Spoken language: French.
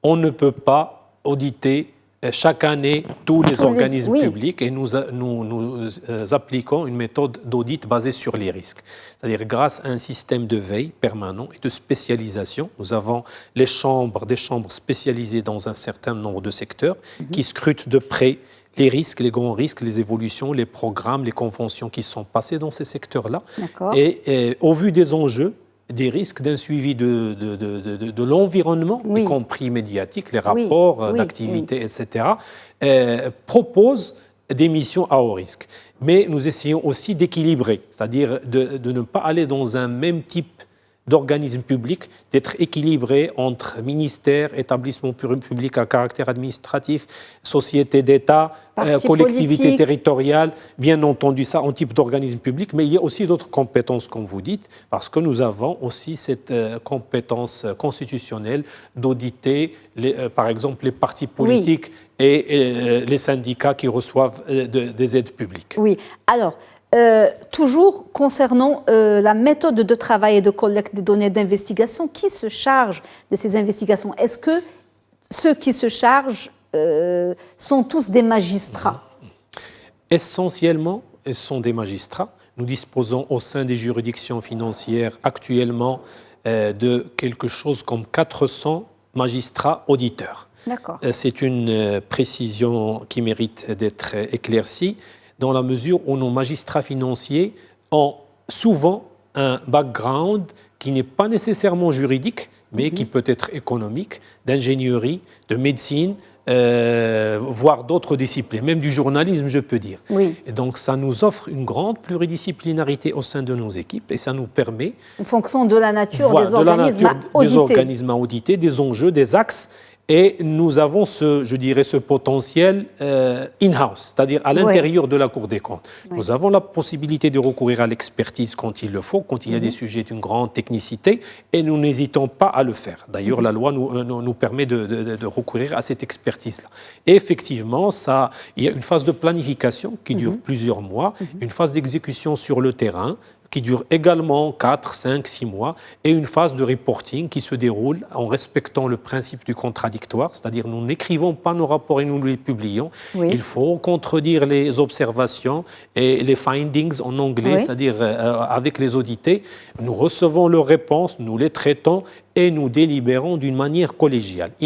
on ne peut pas auditer chaque année tous les organismes publics et nous appliquons une méthode d'audit basée sur les risques. C'est-à-dire grâce à un système de veille permanent et de spécialisation, nous avons des chambres spécialisées dans un certain nombre de secteurs qui scrutent de près les risques, les grands risques, les évolutions, les programmes, les conventions qui sont passées dans ces secteurs-là. Et au vu des enjeux, des risques d'un suivi de l'environnement, y compris médiatique, les rapports d'activité, etc., propose des missions à haut risque. Mais nous essayons aussi d'équilibrer, c'est-à-dire de ne pas aller dans un même type d'organismes publics, d'être équilibré entre ministères, établissements publics à caractère administratif, sociétés d'État, collectivités territoriales, bien entendu ça en type d'organisme public, mais il y a aussi d'autres compétences, comme vous dites, parce que nous avons aussi cette compétence constitutionnelle d'auditer, par exemple, les partis politiques et les syndicats qui reçoivent des aides publiques. Oui, alors... toujours concernant la méthode de travail et de collecte des données d'investigation, qui se charge de ces investigations? Est-ce que ceux qui se chargent sont tous des magistrats? Essentiellement, ce sont des magistrats. Nous disposons au sein des juridictions financières actuellement de quelque chose comme 400 magistrats auditeurs. C'est une précision qui mérite d'être éclaircie, dans la mesure où nos magistrats financiers ont souvent un background qui n'est pas nécessairement juridique, mais qui peut être économique, d'ingénierie, de médecine, voire d'autres disciplines, même du journalisme, je peux dire. Et donc, ça nous offre une grande pluridisciplinarité au sein de nos équipes et ça nous permet... En fonction de la nature des organismes à auditer, des enjeux, des axes. Et nous avons ce potentiel in-house, c'est-à-dire à l'intérieur de la Cour des comptes. Nous avons la possibilité de recourir à l'expertise quand il le faut, quand il y a des sujets d'une grande technicité, et nous n'hésitons pas à le faire. D'ailleurs, la loi nous permet de recourir à cette expertise-là. Et effectivement, il y a une phase de planification qui dure plusieurs mois, une phase d'exécution sur le terrain, qui dure également 4, 5, 6 mois, et une phase de reporting qui se déroule en respectant le principe du contradictoire, c'est-à-dire nous n'écrivons pas nos rapports et nous les publions. Il faut contredire les observations et les findings en anglais, c'est-à-dire avec les audités. Nous recevons leurs réponses, nous les traitons et nous délibérons d'une manière collégiale.